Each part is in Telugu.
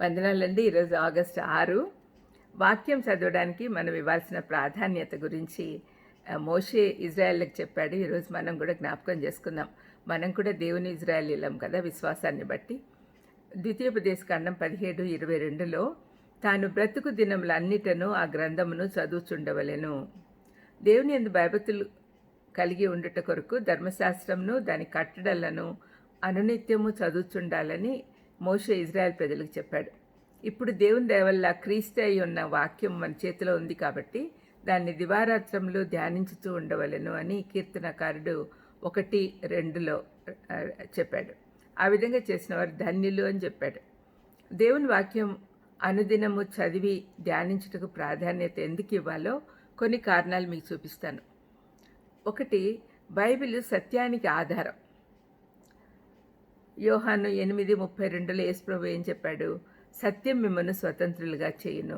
వందనాలండి. ఈరోజు ఆగస్టు 6. వాక్యం చదవడానికి మనం ఇవ్వాల్సిన ప్రాధాన్యత గురించి మోషే ఇజ్రాయేల్‌కి చెప్పాడు. ఈరోజు మనం కూడా జ్ఞాపకం చేసుకుందాం. మనం కూడా దేవుని ఇజ్రాయేలీలం కదా విశ్వాసాన్ని బట్టి. ద్వితీయోపదేశకాండం 17:22లో తాను బ్రతుకు దినములన్నిటను ఆ గ్రంథమును చదువుచుండవలెను. దేవుని యందు భయభక్తులు కలిగి ఉండుట కొరకు ధర్మశాస్త్రంను దాని కట్టడలను అనునిత్యము చదువుచుండాలని మోషే ఇజ్రాయెల్ ప్రజలకు చెప్పాడు. ఇప్పుడు దేవుని దయ వల్ల క్రీస్తు అయి ఉన్న వాక్యం మన చేతిలో ఉంది కాబట్టి దాన్ని దివారాత్రములు ధ్యానించుతూ ఉండవలెను అని కీర్తనకారుడు 1:2లో చెప్పాడు. ఆ విధంగా చేసిన వారు ధన్యులు అని చెప్పాడు. దేవుని వాక్యం అనుదినము చదివి ధ్యానించుటకు ప్రాధాన్యత ఎందుకు ఇవ్వాలో కొన్ని కారణాలు మీకు చూపిస్తాను. 1, బైబిల్ సత్యానికి ఆధారం. యోహాను 8:32లో యేసుప్రభు ఏం చెప్పాడు? సత్యం మిమ్మల్ని స్వతంత్రులుగా చేయును.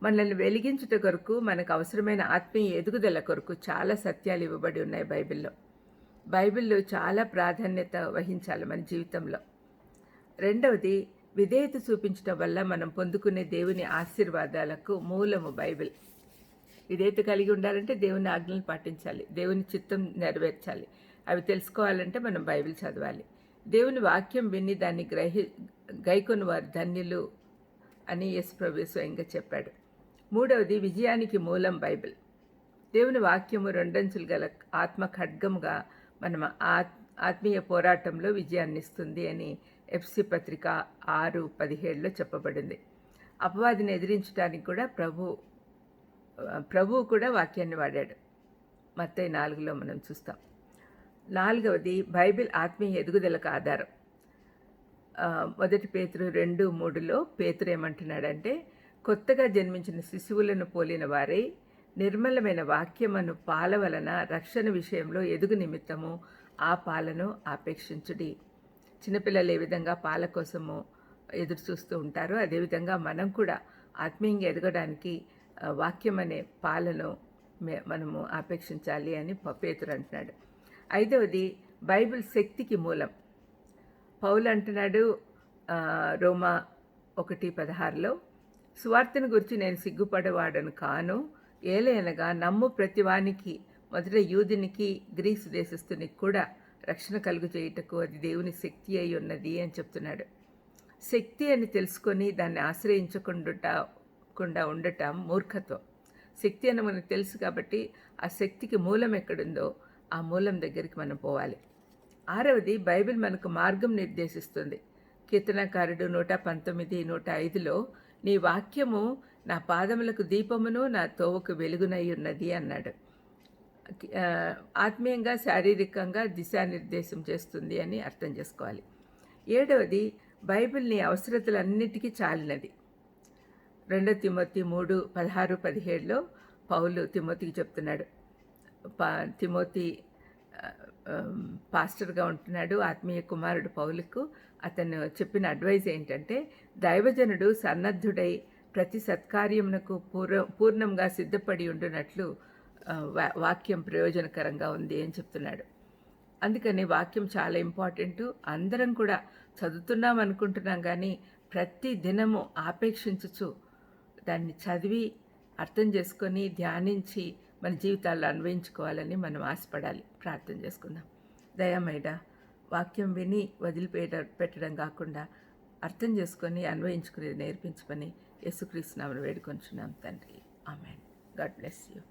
మనల్ని వెలిగించుట కొరకు, మనకు అవసరమైన ఆత్మీయ ఎదుగుదల కొరకు చాలా సత్యాలు ఇవ్వబడి ఉన్నాయి బైబిల్లో. బైబిల్లో చాలా ప్రాధాన్యత వహించాలి మన జీవితంలో. 2వది, విధేయత చూపించడం వల్ల మనం పొందుకునే దేవుని ఆశీర్వాదాలకు మూలము బైబిల్. విధేయత కలిగి ఉండాలంటే దేవుని ఆజ్ఞలు పాటించాలి, దేవుని చిత్తం నెరవేర్చాలి. అవి తెలుసుకోవాలంటే మనం బైబిల్ చదవాలి. దేవుని వాక్యం విని దాన్ని గైకొని వారు ధన్యులు అని యేసుప్రభు స్వయంగా చెప్పాడు. 3వది, విజయానికి మూలం బైబిల్. దేవుని వాక్యము రెండంచులు గల ఆత్మ ఖడ్గముగా మనం ఆత్మీయ పోరాటంలో విజయాన్ని ఇస్తుంది అని ఎఫ్సి పత్రిక 6:17లో చెప్పబడింది. అపవాదిని ఎదిరించడానికి కూడా ప్రభువు కూడా వాక్యాన్ని వాడాడు. మత్తయి 4లో మనం చూస్తాం. 4వది, బైబిల్ ఆత్మీయ ఎదుగుదలకు ఆధారం. 1 పేతురు 2:3లో పేతురు ఏమంటున్నాడంటే, కొత్తగా జన్మించిన శిశువులను పోలిన వారై నిర్మలమైన వాక్యమును పాల వలన రక్షణ విషయంలో ఎదుగు నిమిత్తము ఆ పాలను ఆపేక్షించుడి. చిన్నపిల్లలు ఏ విధంగా పాల కోసము ఎదురు చూస్తూ ఉంటారో అదేవిధంగా మనం కూడా ఆత్మీయంగా ఎదగడానికి వాక్యం అనే పాలను మనము ఆపేక్షించాలి అని పేతురు అంటున్నాడు. 5వది, బైబిల్ శక్తికి మూలం. పౌలు అంటున్నాడు రోమా 1:16లో, సువార్తను గురించి నేను సిగ్గుపడేవాడను కాను, ఏలయనగా నమ్ము ప్రతివానికి, మొదట యూదునికి గ్రీసు దేశస్థునికి కూడా రక్షణ కలుగు చేయుటకు అది దేవుని శక్తి అయి ఉన్నది అని చెప్తున్నాడు. శక్తి అని తెలుసుకొని దాన్ని ఆశ్రయించకుండా ఉండటం మూర్ఖత్వం. శక్తి అని మనకు తెలుసు కాబట్టి ఆ శక్తికి మూలం ఎక్కడుందో ఆ మూలం దగ్గరికి మనం పోవాలి. 6వది, బైబిల్ మనకు మార్గం నిర్దేశిస్తుంది. కీర్తనకారుడు 119, 105లో నీ వాక్యము నా పాదములకు దీపమును నా తోవకు వెలుగునై ఉన్నది అన్నాడు. ఆత్మీయంగా శారీరకంగా దిశానిర్దేశం చేస్తుంది అని అర్థం చేసుకోవాలి. 7వది, బైబిల్ నీ అవసరతలన్నిటికీ చాలినది. 2 తిమోతి 3:16-17లో పౌలు తిమోతికి చెప్తున్నాడు. తిమోతి పాస్టర్గా ఉంటున్నాడు, ఆత్మీయ కుమారుడు పౌలుకు. అతను చెప్పిన అడ్వైజ్ ఏంటంటే, దైవజనుడు సన్నద్ధుడై ప్రతి సత్కార్యమునకు పూర్ణంగా సిద్ధపడి ఉండునట్లు వాక్యం ప్రయోజనకరంగా ఉంది అని చెప్తున్నాడు. అందుకని వాక్యం చాలా ఇంపార్టెంట్. అందరం కూడా చదువుతున్నాం అనుకుంటున్నాం కానీ ప్రతి దినము ఆపేక్షించుచు దాన్ని చదివి అర్థం చేసుకొని ధ్యానించి మన జీవితాల్లో అన్వయించుకోవాలని మనం ఆశపడాలి. ప్రార్థన చేసుకుందాం. దయామేడ, వాక్యం విని పెట్టడం కాకుండా అర్థం చేసుకొని అన్వయించుకునేది నేర్పించమని యేసుక్రీస్తు నామమున వేడుకొంచున్నాం తండ్రి. ఆమేన్. God bless you.